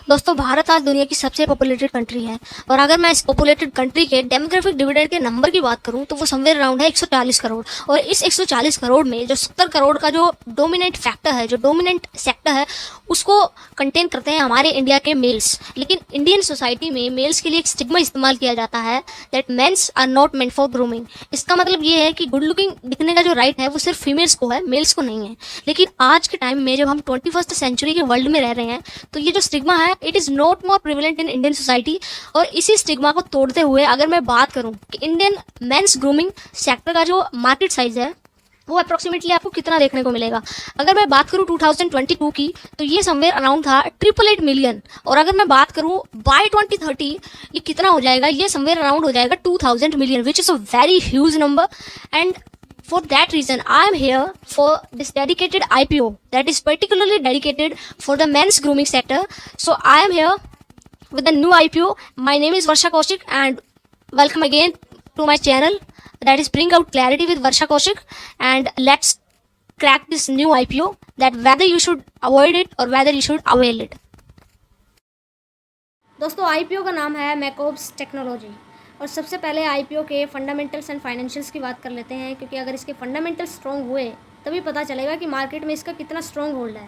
दोस्तों भारत आज दुनिया की सबसे पॉपुलेटेड कंट्री है। और अगर मैं इस पॉपुलेटेड कंट्री के डेमोग्राफिक डिविडेंड के नंबर की बात करूं तो वो समवेयर अराउंड है 140 करोड़। और इस 140 करोड़ में जो 70 करोड़ का जो डोमिनेंट फैक्टर है, जो डोमिनेंट सेक्टर है, उसको कंटेन करते हैं हमारे इंडिया के मेल्स। लेकिन इंडियन सोसाइटी में मेल्स के लिए एक स्टिग्मा इस्तेमाल किया जाता है that men's are not meant for grooming. इसका मतलब ये है कि गुड लुकिंग दिखने का जो राइट है वो सिर्फ फीमेल्स को है, मेल्स को नहीं है। लेकिन आज के टाइम में जब हम 21st सेंचुरी के वर्ल्ड में रह रहे हैं तो ये जो स्टिग्मा है it is not more prevalent in Indian society. और इसी स्टिग्मा को तोड़ते हुए अगर मैं बात करूं कि इंडियन मेंस ग्रूमिंग सेक्टर का जो मार्केट साइज है वो अप्रोक्सीमेटली आपको कितना देखने को मिलेगा। अगर मैं बात करूं 2022 की तो ये समवेयर अराउंड था 888 मिलियन। और अगर मैं बात करूं बाय 2030 ये कितना हो जाएगा, ये समवेयर अराउंड हो जाएगा 2000 million, which is a very huge number. And for that reason I am here for this dedicated IPO that is particularly dedicated for the men's grooming sector. So I am here with the new IPO. My name is Varsha Kaushik and welcome again to my channel that is Bring Out Clarity with Varsha Kaushik. And let's crack this new IPO that whether you should avoid it or whether you should avail it. दोस्तों IPO का नाम है मैकोब्स technology. और सबसे पहले IPO के fundamentals and financials की बात कर लेते हैं, क्योंकि अगर इसके फंडामेंटल्स स्ट्रॉन्ग हुए तभी पता चलेगा कि मार्केट में इसका कितना स्ट्रॉन्ग होल्ड है।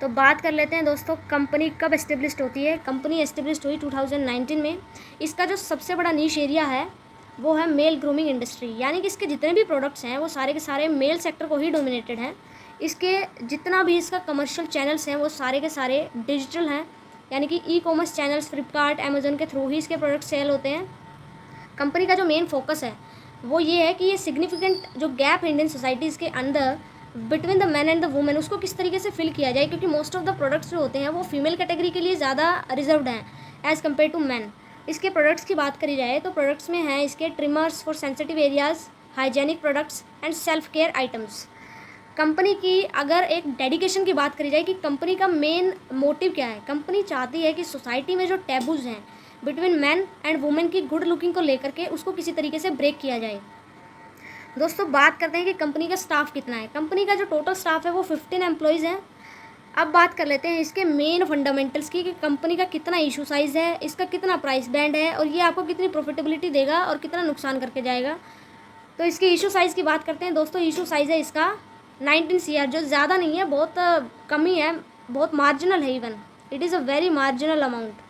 तो बात कर लेते हैं दोस्तों, कंपनी कब एस्टेब्लिश्ड होती है। कंपनी एस्टेब्लिश्ड हुई 2019 में। इसका जो सबसे बड़ा नीश एरिया है वो है मेल ग्रूमिंग इंडस्ट्री, यानी कि इसके जितने भी प्रोडक्ट्स हैं वो सारे के सारे मेल सेक्टर को ही डोमिनेटेड हैं। इसके जितना भी इसका कमर्शियल चैनल्स हैं वो सारे के सारे डिजिटल हैं, यानी कि ई-कॉमर्स चैनल्स फ्लिपकार्ट, अमेजोन के थ्रू ही इसके प्रोडक्ट सेल होते हैं। कंपनी का जो मेन फोकस है वो ये है कि ये सिग्निफिकेंट जो गैप इंडियन सोसाइटीज़ के अंदर between the man and the women उसको किस तरीके से फिल किया जाए, क्योंकि मोस्ट ऑफ द प्रोडक्ट्स जो होते हैं वो फीमेल कैटेगरी के लिए ज़्यादा रिजर्व्ड हैं एज़ कम्पेयर टू मैन। इसके प्रोडक्ट्स की बात करी जाए तो प्रोडक्ट्स में हैं इसके trimmers for sensitive areas, hygienic products and self care items. Company की अगर एक डेडिकेशन की बात करी जाए कि कंपनी का मेन मोटिव क्या है, कंपनी चाहती है कि सोसाइटी में जो टैबूज़ हैं बिटवीन मैन एंड वुमेन की गुड लुकिंग को लेकर के उसको किसी तरीके से ब्रेक किया जाए। दोस्तों बात करते हैं कि कंपनी का स्टाफ कितना है। कंपनी का जो टोटल स्टाफ है वो 15 एम्प्लॉयज़ हैं। अब बात कर लेते हैं इसके मेन फंडामेंटल्स की कि कंपनी का कितना इशू साइज़ है, इसका कितना प्राइस बैंड है और ये आपको कितनी प्रॉफिटेबिलिटी देगा और कितना नुकसान करके जाएगा। तो इसकी इशू साइज़ की बात करते हैं दोस्तों। इशू साइज़ है इसका 19 CR, जो ज़्यादा नहीं है, बहुत कम ही है, बहुत मार्जिनल है, even it is a very marginal amount.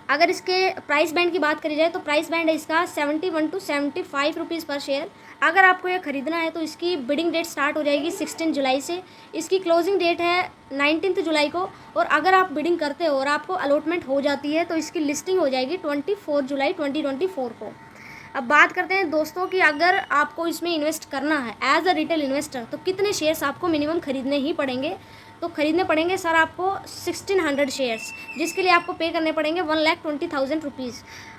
अगर इसके प्राइस बैंड की बात करी जाए तो प्राइस बैंड है इसका 71 to 75 रुपीज़ पर शेयर। अगर आपको ये ख़रीदना है तो इसकी बिडिंग डेट स्टार्ट हो जाएगी 16 जुलाई से। इसकी क्लोजिंग डेट है 19 जुलाई को। और अगर आप बिडिंग करते हो और आपको अलॉटमेंट हो जाती है तो इसकी लिस्टिंग हो जाएगी 24 जुलाई 2024 को। अब बात करते हैं दोस्तों कि अगर आपको इसमें इन्वेस्ट करना है एज अ रिटेल इन्वेस्टर तो कितने शेयर्स आपको मिनिमम ख़रीदने ही पड़ेंगे। तो ख़रीदने पड़ेंगे सर आपको 1600 शेयर्स, जिसके लिए आपको पे करने पड़ेंगे 1,20,000 रुपीज़।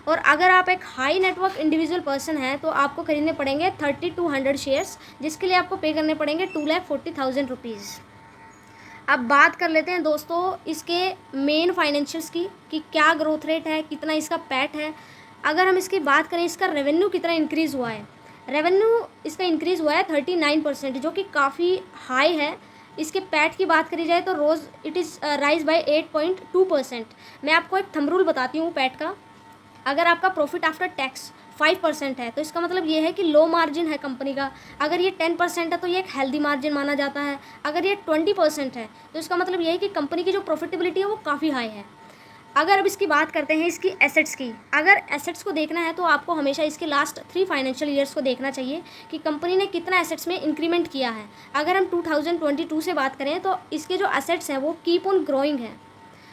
और अगर आप एक हाई नेटवर्क इंडिविजुअल पर्सन हैं तो आपको ख़रीदने पड़ेंगे 3200 शेयर्स, जिसके लिए आपको पे करने पड़ेंगे 2,40,000 रुपीज़। अब बात कर लेते हैं दोस्तों इसके मेन फाइनेंशियल्स की कि क्या ग्रोथ रेट है, कितना इसका पैट है। अगर हम इसकी बात करें इसका रेवेन्यू कितना इंक्रीज़ हुआ है, रेवेन्यू इसका इंक्रीज़ हुआ है 39%, जो कि काफ़ी हाई है। इसके पैट की बात करी जाए तो रोज़ इट इज़ राइज बाय 8.2%। मैं आपको एक थंब रूल बताती हूँ पैट का। अगर आपका प्रॉफिट आफ्टर टैक्स 5% है तो इसका मतलब ये है कि लो मार्जिन है कंपनी का। अगर ये 10% है तो ये एक हेल्दी मार्जिन माना जाता है। अगर ये 20% है तो इसका मतलब ये है कि कंपनी की जो प्रॉफिटेबिलिटी है वो काफ़ी हाई है। अगर अब इसकी बात करते हैं इसकी एसेट्स की, अगर एसेट्स को देखना है तो आपको हमेशा इसके लास्ट 3 फाइनेंशियल ईयर्स को देखना चाहिए कि कंपनी ने कितना एसेट्स में इंक्रीमेंट किया है। अगर हम 2022 से बात करें तो इसके जो एसेट्स हैं वो कीप ऑन ग्रोइंग है।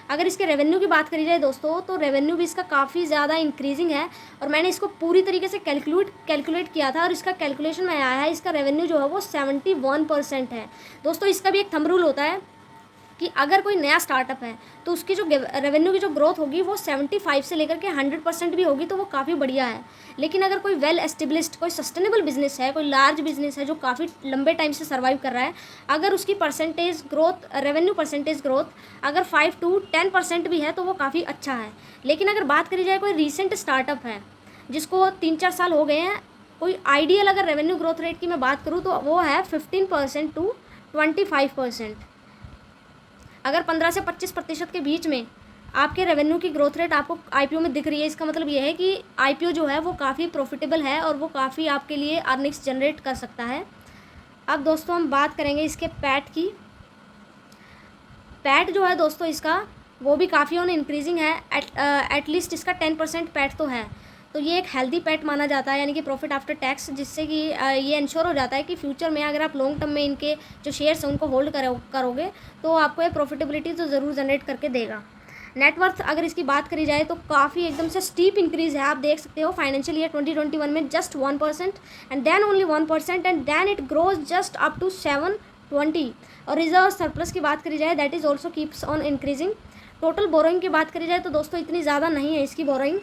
अगर इसके रेवेन्यू की बात करी जाए दोस्तों तो रेवेन्यू भी इसका काफ़ी ज़्यादा इंक्रीजिंग है। और मैंने इसको पूरी तरीके से कैलकुलेट किया था और इसका कैलकुलेशन में आया है इसका रेवेन्यू जो है वो 71% है। दोस्तों इसका भी एक थंब रूल होता है कि अगर कोई नया स्टार्टअप है तो उसकी जो रेवेन्यू की जो ग्रोथ होगी वो 75 से लेकर के 100% भी होगी तो वो काफ़ी बढ़िया है। लेकिन अगर कोई वेल एस्टेब्लिश्ड कोई सस्टेनेबल बिजनेस है, कोई लार्ज बिजनेस है जो काफ़ी लंबे टाइम से सर्वाइव कर रहा है, अगर उसकी percentage growth, revenue percentage growth अगर 5 to 10% भी है तो वो काफ़ी अच्छा है। लेकिन अगर बात करी जाए कोई रीसेंट स्टार्टअप है जिसको 3-4 साल हो गए हैं, कोई आइडियल अगर रेवेन्यू ग्रोथ रेट की मैं बात करूँ तो वो है 15% to 25%। अगर 15 से 25% के बीच में आपके रेवेन्यू की ग्रोथ रेट आपको आईपीओ में दिख रही है, इसका मतलब ये है कि आईपीओ जो है वो काफ़ी प्रॉफिटेबल है और वो काफ़ी आपके लिए अर्निंग्स जनरेट कर सकता है। अब दोस्तों हम बात करेंगे इसके पैट की। पैट जो है दोस्तों इसका वो भी काफ़ी ऑन इंक्रीजिंग है, एटलीस्ट इसका 10% पैट तो है। तो ये एक हेल्दी पैट माना जाता है, यानी कि प्रॉफिट आफ्टर टैक्स, जिससे कि ये इंश्योर हो जाता है कि फ्यूचर में अगर आप लॉन्ग टर्म में इनके जो शेयर्स हैं उनको होल्ड करोगे तो आपको ये प्रॉफिटेबिलिटी तो ज़रूर जनरेट करके देगा। नेटवर्थ अगर इसकी बात करी जाए तो काफ़ी एकदम से स्टीप इंक्रीज़ है, आप देख सकते हो फाइनेंशियल ईयर 2021 में just 1% and then only 1% and then it grows just up to 720। और रिजर्व सरप्लस की बात करी जाए that is also keeps on increasing. Total borrowing की बात करी जाए तो दोस्तों इतनी ज़्यादा नहीं है इसकी बोरोइंग।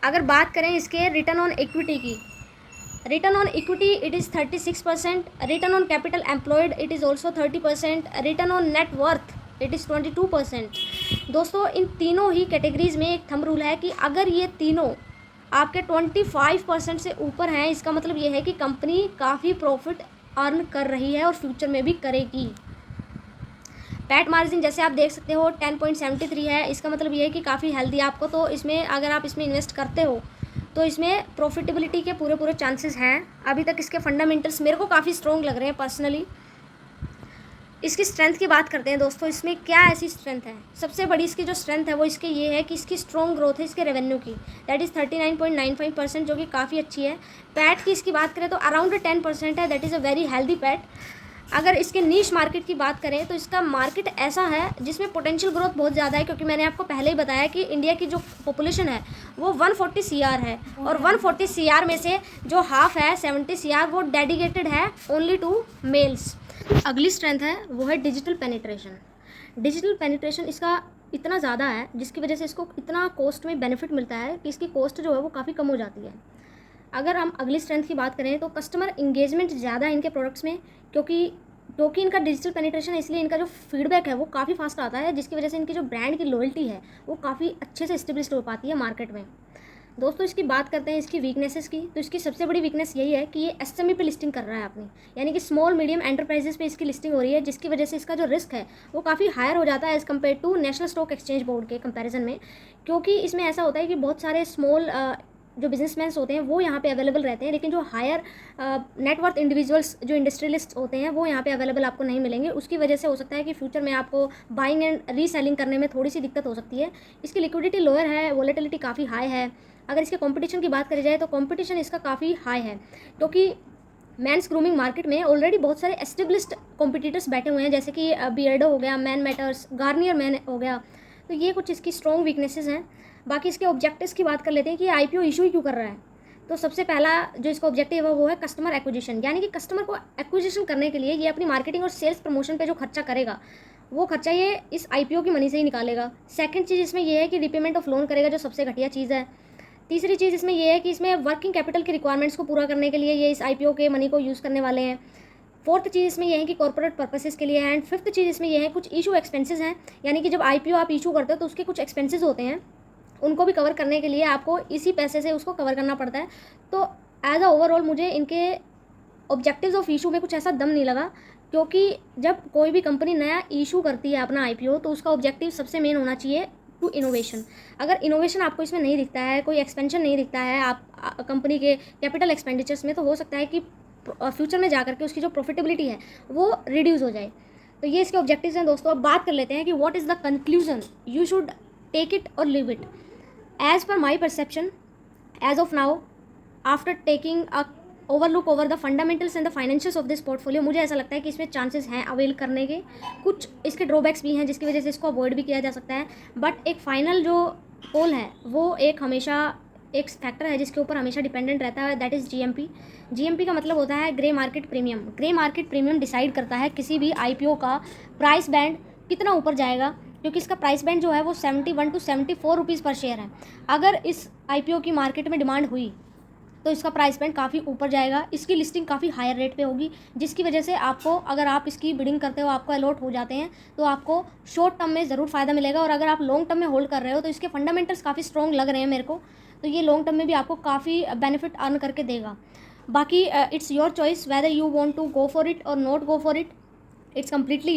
अगर बात करें इसके रिटर्न ऑन इक्विटी की, return on equity it is 36%, return on capital employed it is also 30%, return on net worth it is 22%। दोस्तों इन तीनों ही कैटेगरीज़ में एक थंब रूल है कि अगर ये तीनों आपके 25% से ऊपर हैं, इसका मतलब ये है कि कंपनी काफ़ी प्रॉफिट अर्न कर रही है और फ्यूचर में भी करेगी। पैट मार्जिन जैसे आप देख सकते हो 10.73 है, इसका मतलब ये है कि काफ़ी हेल्दी आपको, तो इसमें अगर आप इसमें इन्वेस्ट करते हो तो इसमें प्रॉफिटेबिलिटी के पूरे चांसेस हैं। अभी तक इसके फंडामेंटल्स मेरे को काफ़ी स्ट्रॉन्ग लग रहे हैं पर्सनली। इसकी स्ट्रेंथ की बात करते हैं दोस्तों, इसमें क्या ऐसी स्ट्रेंथ है। सबसे बड़ी इसकी जो स्ट्रेंथ है वो इसके ये है कि इसकी स्ट्रॉन्ग ग्रोथ है इसके रेवेन्यू की, दैट इज़ 39.95%, जो कि काफ़ी अच्छी है। पैट की इसकी बात करें तो अराउंड 10% है, that is a very healthy PAT. अगर इसके नीश मार्केट की बात करें तो इसका मार्केट ऐसा है जिसमें पोटेंशियल ग्रोथ बहुत ज़्यादा है, क्योंकि मैंने आपको पहले ही बताया कि इंडिया की जो पॉपुलेशन है वो 140 CR है और 140 CR में से जो हाफ है 70 CR वो डेडिकेटेड है ओनली टू मेल्स। अगली स्ट्रेंथ है वो है डिजिटल पेनिट्रेशन। डिजिटल पेनिट्रेशन इसका इतना ज़्यादा है जिसकी वजह से इसको इतना कॉस्ट में बेनिफिट मिलता है कि इसकी कॉस्ट जो है वो काफ़ी कम हो जाती है। अगर हम अगली स्ट्रेंथ की बात करें तो कस्टमर इंगेजमेंट ज़्यादा है इनके प्रोडक्ट्स में, क्योंकि इनका डिजिटल पेनिट्रेशन है, इसलिए इनका जो फीडबैक है वो काफ़ी फास्ट आता है, जिसकी वजह से इनकी जो ब्रांड की लॉयल्टी है वो काफ़ी अच्छे से इस्टेब्लिश हो पाती है मार्केट में। दोस्तों इसकी बात करते हैं इसकी वीकनेसेस की, तो इसकी सबसे बड़ी वीकनेस यही है कि ये एसएमई पे लिस्टिंग कर रहा है अपनी, यानी कि स्मॉल मीडियम एंटरप्राइजेस पे इसकी लिस्टिंग हो रही है, जिसकी वजह से इसका जो रिस्क है वो काफ़ी हायर हो जाता है as compare to national stock exchange board के कंपैरिजन में। क्योंकि इसमें ऐसा होता है कि बहुत सारे स्मॉल जो बिजनेसमैन होते हैं वो यहाँ पे अवेलेबल रहते हैं, लेकिन जो हायर नेटवर्थ इंडिविजुअल्स जो इंडस्ट्रियलिस्ट होते हैं वो यहाँ पे अवेलेबल आपको नहीं मिलेंगे। उसकी वजह से हो सकता है कि फ्यूचर में आपको बाइंग एंड रीसेलिंग करने में थोड़ी सी दिक्कत हो सकती है। इसकी लिक्विडिटी लोअर है, वोलेटिलिटी काफ़ी हाई है। अगर इसके कंपटीशन की बात करी जाए तो कंपटीशन इसका काफ़ी हाई है, क्योंकि मेंस ग्रूमिंग मार्केट में ऑलरेडी बहुत सारे एस्टेब्लिश्ड कॉम्पिटिटर्स बैठे हुए हैं, जैसे कि बियर्डो हो गया, मैन मैटर्स, गार्नियर मैन हो गया। तो ये कुछ इसकी स्ट्रॉन्ग वीकनेसेस हैं। बाकी इसके ऑब्जेक्टिव्स की बात कर लेते हैं कि आईपीओ इशू ही क्यों कर रहा है। तो सबसे पहला जो इसका ऑब्जेक्टिव है वो है कस्टमर एक्विजिशन, यानी कि कस्टमर को एक्विजिशन करने के लिए ये अपनी मार्केटिंग और सेल्स प्रमोशन पे जो खर्चा करेगा वो खर्चा ये इस आईपीओ की मनी से ही निकालेगा। सेकंड चीज़ इसमें ये है कि रिपेमेंट ऑफ लोन करेगा, जो सबसे घटिया चीज़ है। तीसरी चीज़ इसमें यह है कि इसमें वर्किंग कैपिटल की रिक्वायरमेंट्स को पूरा करने के लिए ये इस आईपीओ के मनी को यूज़ करने वाले हैं। फोर्थ चीज़ इसमें यह है कि कॉर्पोरेट पर्पसेस के लिए है। एंड फिफ्थ चीज़ इसमें यह है कुछ इशू एक्सपेंसेस हैं, यानी कि जब आईपीओ आप इशू करते हो तो उसके कुछ एक्सपेंसेस होते हैं, उनको भी कवर करने के लिए आपको इसी पैसे से उसको कवर करना पड़ता है। तो एज अ ओवरऑल मुझे इनके ऑब्जेक्टिव्स ऑफ इशू में कुछ ऐसा दम नहीं लगा, क्योंकि जब कोई भी कंपनी नया इशू करती है अपना आईपीओ तो उसका ऑब्जेक्टिव सबसे मेन होना चाहिए टू इनोवेशन। अगर इनोवेशन आपको इसमें नहीं दिखता है, कोई एक्सपेंशन नहीं दिखता है आप कंपनी के कैपिटल एक्सपेंडिचर्स में, तो हो सकता है कि फ्यूचर में जाकर के उसकी जो प्रॉफिटेबिलिटी है वो रिड्यूस हो जाए। तो ये इसके ऑब्जेक्टिव्स हैं दोस्तों। अब बात कर लेते हैं कि what is the conclusion, you should take it और leave it. As per my perception as of now, after taking a overlook over the fundamentals and the financials of this portfolio, मुझे ऐसा लगता है कि इसमें चांसेस हैं avail करने के। कुछ इसके ड्रॉबैक्स भी हैं जिसकी वजह से इसको अवॉइड भी किया जा सकता है, बट एक फाइनल जो पोल है वो एक हमेशा एक फैक्टर है जिसके ऊपर हमेशा डिपेंडेंट रहता है, दैट इज़ जीएमपी। जीएमपी का मतलब होता है grey market premium. Grey market premium decide करता है किसी भी आईपीओ का प्राइस बैंड कितना ऊपर जाएगा, क्योंकि इसका प्राइस बैंड जो है वो 71 to 74 रुपीज़ पर शेयर है। अगर इस आईपीओ की मार्केट में डिमांड हुई तो इसका प्राइस बैंड काफ़ी ऊपर जाएगा, इसकी लिस्टिंग काफ़ी हायर रेट पे होगी, जिसकी वजह से आपको, अगर आप इसकी बिडिंग करते हो, आपको अलॉट हो जाते हैं, तो आपको शॉर्ट टर्म में ज़रूर फ़ायदा मिलेगा। और अगर आप लॉन्ग टर्म में होल्ड कर रहे हो तो इसके फंडामेंटल्स काफ़ी स्ट्रॉन्ग लग रहे हैं मेरे को, तो ये लॉन्ग टर्म में भी आपको काफ़ी बेनिफिट अर्न करके देगा। बाकी it's your choice whether you want to go for it और not go for it. It's completely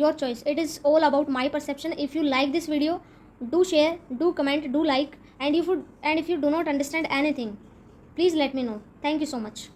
your choice. It is all about my perception. If you like this video, do share, do comment, do like, and if you do not understand anything, please let me know. Thank you so much.